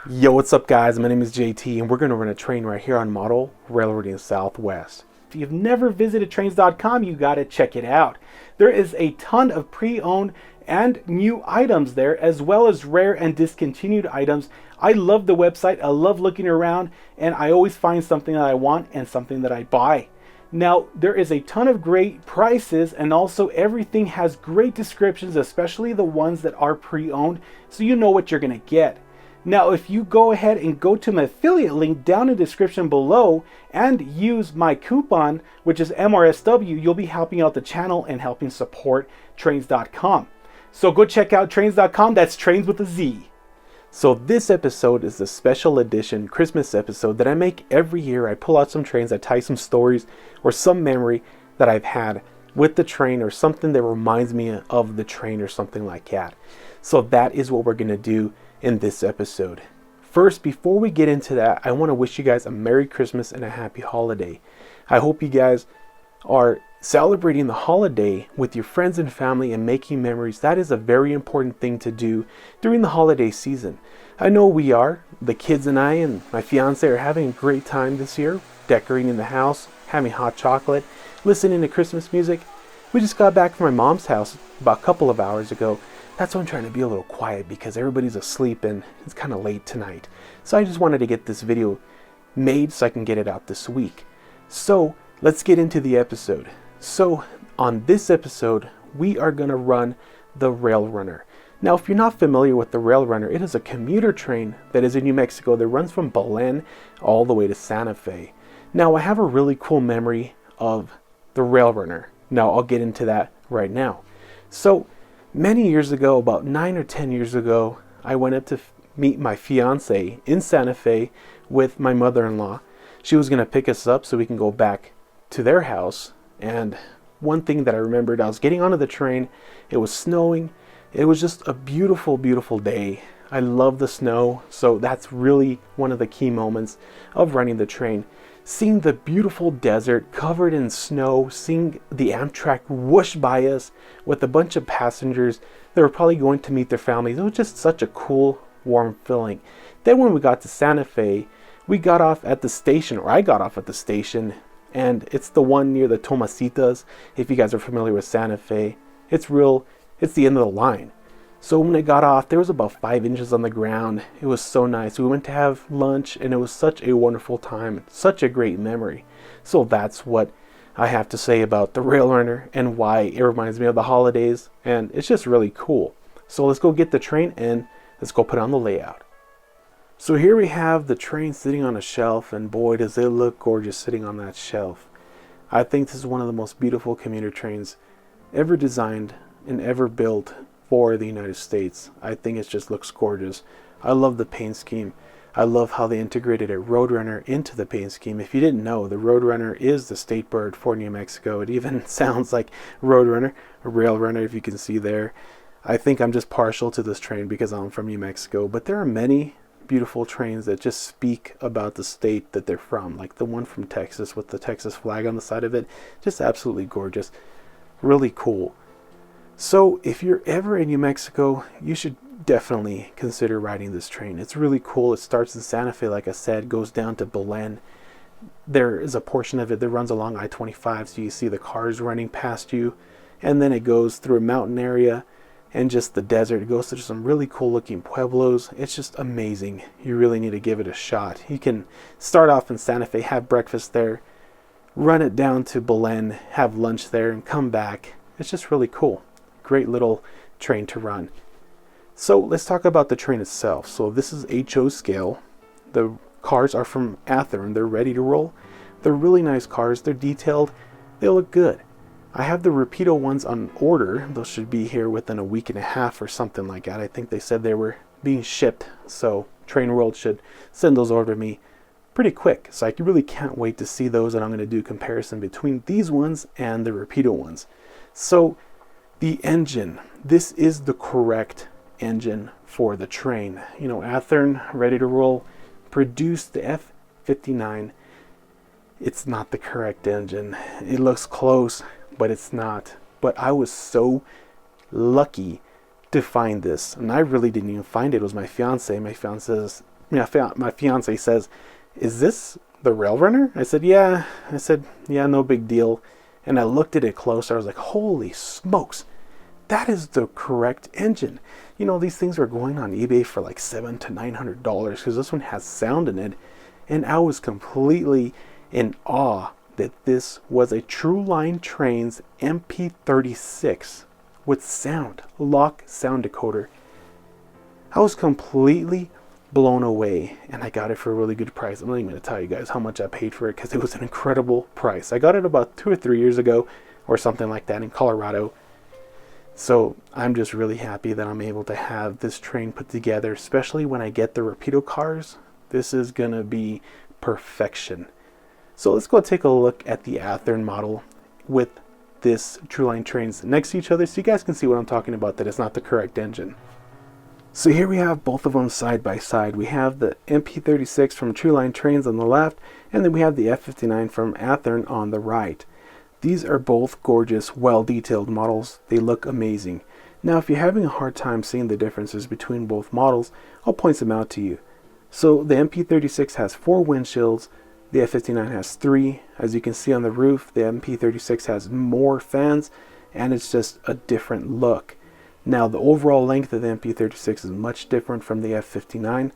Yo, what's up guys? My name is JT and we're going to run a train right here on Model Railroading Southwest. If you've never visited trains.com, you got to check it out. There is a ton of pre-owned and new items there, as well as rare and discontinued items. I love the website. I love looking around, and I always find something that I want and something that I buy. Now, there is a ton of great prices, and also everything has great descriptions, especially the ones that are pre-owned, so you know what you're going to get. Now, if you go ahead and go to my affiliate link down in the description below and use my coupon, which is MRSW, you'll be helping out the channel and helping support trains.com. So go check out trains.com. That's trains with a Z. So this episode is the special edition Christmas episode that I make every year. I pull out some trains, I tie some stories or some memory that I've had with the train or something that reminds me of the train or something like that. So that is what we're going to do in this episode. First, before we get into that, I want to wish you guys a Merry Christmas and a Happy Holiday. I hope you guys are celebrating the holiday with your friends and family and making memories. That is a very important thing to do during the holiday season. I know we are. The kids and I and my fiance are having a great time this year, decorating the house, having hot chocolate, listening to Christmas music. We just got back from my mom's house about a couple of hours ago. That's why I'm trying to be a little quiet, because everybody's asleep and it's kind of late tonight. So I just wanted to get this video made so I can get it out this week. So let's get into the episode. So on this episode, we are going to run the Rail Runner. Now, if you're not familiar with the Rail Runner, it is a commuter train that is in New Mexico that runs from Belen all the way to Santa Fe. Now, I have a really cool memory of the Rail Runner. Now, I'll get into that right now. So many years ago, about 9 or 10 years ago, I went up to meet my fiance in Santa Fe with my mother-in-law. She was going to pick us up so we can go back to their house. And one thing that I remembered, I was getting onto the train. It was snowing. It was just a beautiful, beautiful day. I love the snow. So that's really one of the key moments of running the train. Seeing the beautiful desert covered in snow, seeing the Amtrak whoosh by us with a bunch of passengers that were probably going to meet their families. It was just such a cool, warm feeling. Then when we got to Santa Fe, we got off at the station, or I got off at the station, and it's the one near the Tomasitas. If you guys are familiar with Santa Fe, it's the end of the line. So when I got off, there was about 5 inches on the ground. It was so nice. We went to have lunch, and it was such a wonderful time. Such a great memory. So that's what I have to say about the Rail Runner and why it reminds me of the holidays. And it's just really cool. So let's go get the train and let's go put on the layout. So here we have the train sitting on a shelf, and boy, does it look gorgeous sitting on that shelf. I think this is one of the most beautiful commuter trains ever designed and ever built for the United States. I think it just looks gorgeous. I love the paint scheme. I love how they integrated a Roadrunner into the paint scheme. If you didn't know, the Roadrunner is the state bird for New Mexico. It even sounds like Roadrunner, a Rail Runner, if you can see there. I think I'm just partial to this train because I'm from New Mexico, but there are many beautiful trains that just speak about the state that they're from, like the one from Texas with the Texas flag on the side of it. Just absolutely gorgeous. Really cool. So if you're ever in New Mexico, you should definitely consider riding this train. It's really cool. It starts in Santa Fe, like I said, goes down to Belen. There is a portion of it that runs along I-25, so you see the cars running past you. And then it goes through a mountain area and just the desert. It goes through some really cool looking pueblos. It's just amazing. You really need to give it a shot. You can start off in Santa Fe, have breakfast there, run it down to Belen, have lunch there, and come back. It's just really cool. Great little train to run. So let's talk about the train itself. So this is HO scale. The cars are from Athearn. They're ready to roll. They're really nice cars. They're detailed. They look good. I have the Rapido ones on order. Those should be here within a week and a half or something like that. I think they said they were being shipped. So Train World should send those over to me pretty quick. So I really can't wait to see those, and I'm going to do a comparison between these ones and the Rapido ones. So the engine, this is the correct engine for the train. You know, Athearn Ready to Roll produced the F59. It's not the correct engine. It looks close, but it's not. But I was so lucky to find this, and I really didn't even find it. It was my fiance. My fiance's my fiance says, "Is this the Rail Runner?" I said, "Yeah." I said, "Yeah, no big deal." And I looked at it closer. I was like, "Holy smokes, that is the correct engine." You know, these things are going on eBay for like $700 to $900 because this one has sound in it. And I was completely in awe that this was a True Line Trains MP36 with sound, Lok Sound decoder. I was completely blown away, and I got it for a really good price. I'm not even going to tell you guys how much I paid for it because it was an incredible price. I got it about 2 or 3 years ago or something like that in Colorado. So I'm just really happy that I'm able to have this train put together, especially when I get the Rapido cars. This is going to be perfection. So let's go take a look at the Athearn model with this True Line Trains next to each other so you guys can see what I'm talking about, that it's not the correct engine. So here we have both of them side by side. We have the MP36 from True Line Trains on the left, and then we have the F59 from Athearn on the right. These are both gorgeous, well-detailed models. They look amazing. Now, if you're having a hard time seeing the differences between both models, I'll point them out to you. So the MP36 has 4 windshields, the F59 has 3. As you can see on the roof, the MP36 has more fans, and it's just a different look. Now, the overall length of the MP36 is much different from the F59,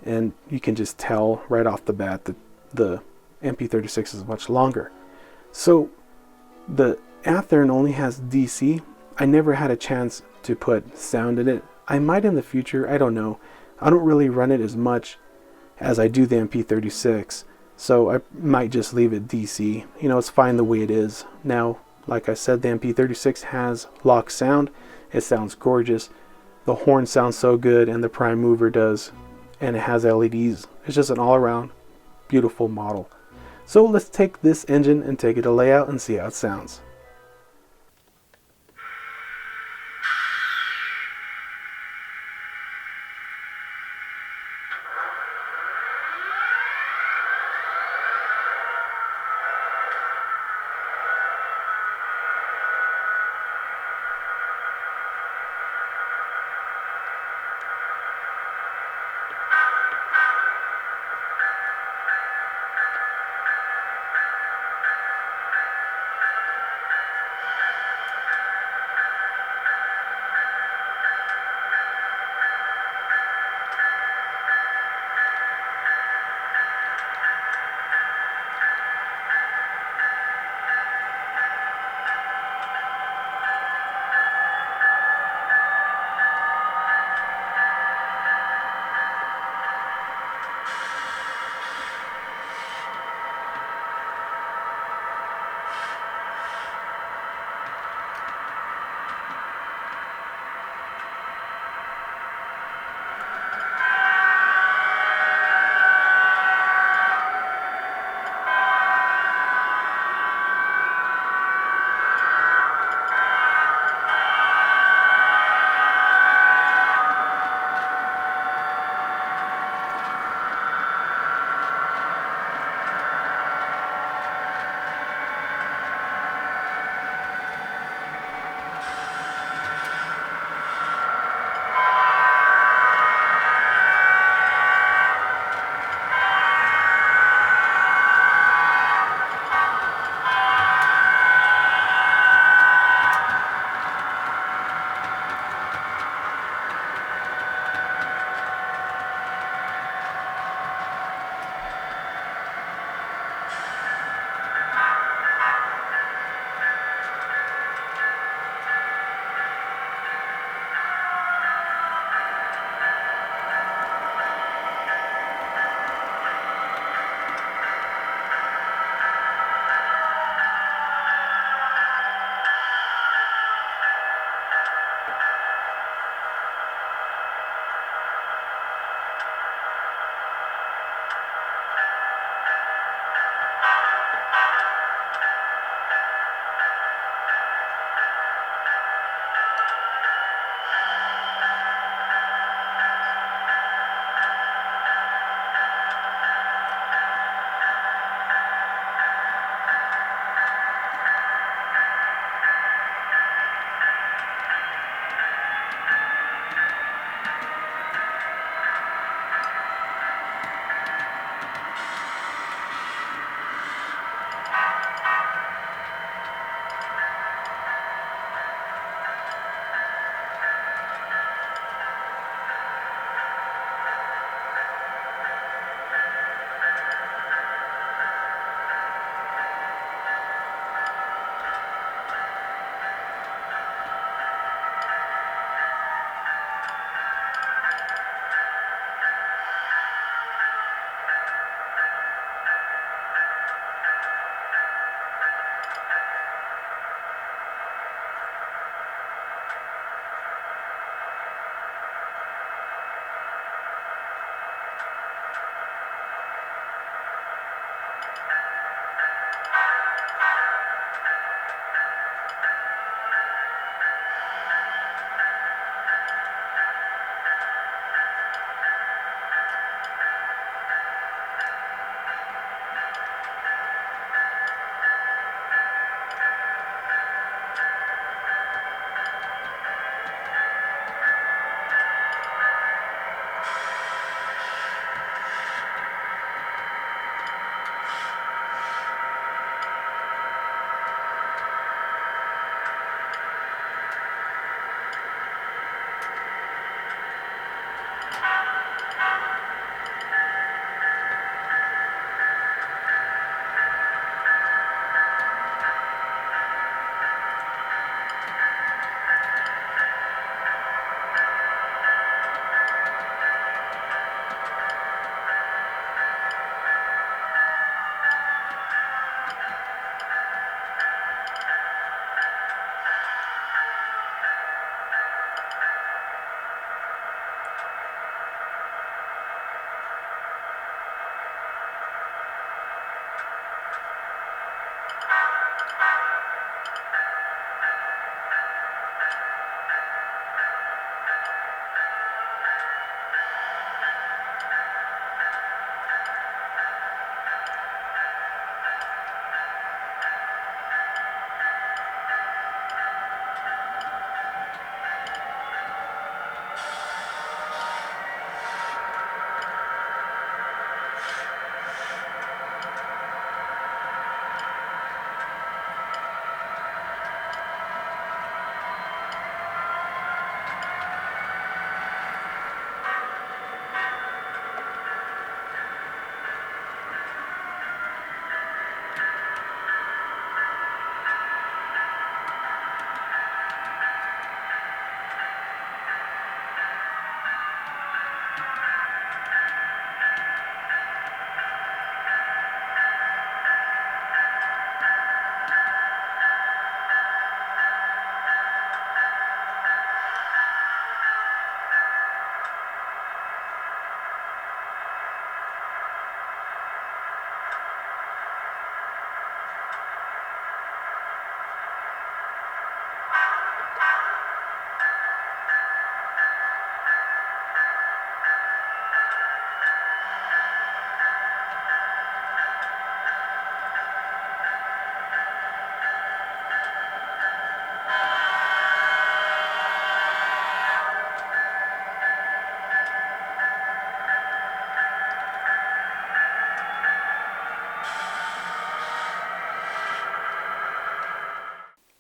and you can just tell right off the bat that the MP36 is much longer. So the Athearn only has DC. I never had a chance to put sound in it. I might in the future, I don't know. I don't really run it as much as I do the MP36, so I might just leave it DC. You know, it's fine the way it is. Now, like I said, the MP36 has Lok Sound. It sounds gorgeous. The horn sounds so good, and the prime mover does, and it has LEDs. It's just an all-around beautiful model. So let's take this engine and take it to layout and see how it sounds.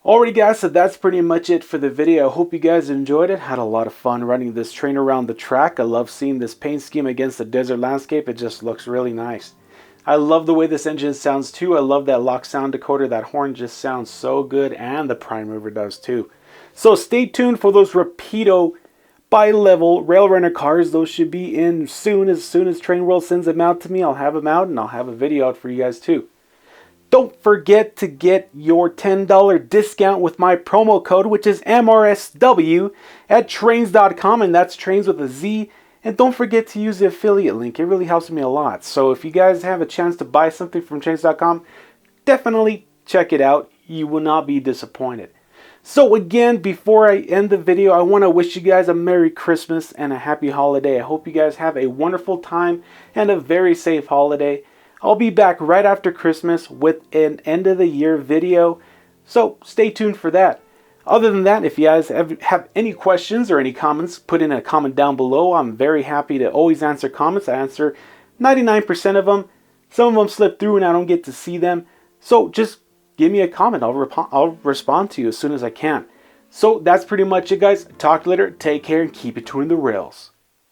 Alrighty guys, so that's pretty much it for the video. I hope you guys enjoyed it. Had a lot of fun running this train around the track. I love seeing this paint scheme against the desert landscape. It just looks really nice. I love the way this engine sounds too. I love that Lok Sound decoder. That horn just sounds so good, and the prime mover does too. So stay tuned for those Rapido bi-level rail runner cars. Those should be in soon. As soon as Train World sends them out to me, I'll have them out, and I'll have a video out for you guys too. Don't forget to get your $10 discount with my promo code, which is MRSW at trains.com, and that's trains with a Z. And don't forget to use the affiliate link. It really helps me a lot. So if you guys have a chance to buy something from trains.com, definitely check it out. You will not be disappointed. So again, before I end the video, I want to wish you guys a Merry Christmas and a Happy Holiday. I hope you guys have a wonderful time and a very safe holiday. I'll be back right after Christmas with an end of the year video, so stay tuned for that. Other than that, if you guys have any questions or any comments, put in a comment down below. I'm very happy to always answer comments. I answer 99% of them. Some of them slip through and I don't get to see them. So just give me a comment. I'll respond to you as soon as I can. So that's pretty much it, guys. Talk later. Take care and keep it tuning the rails.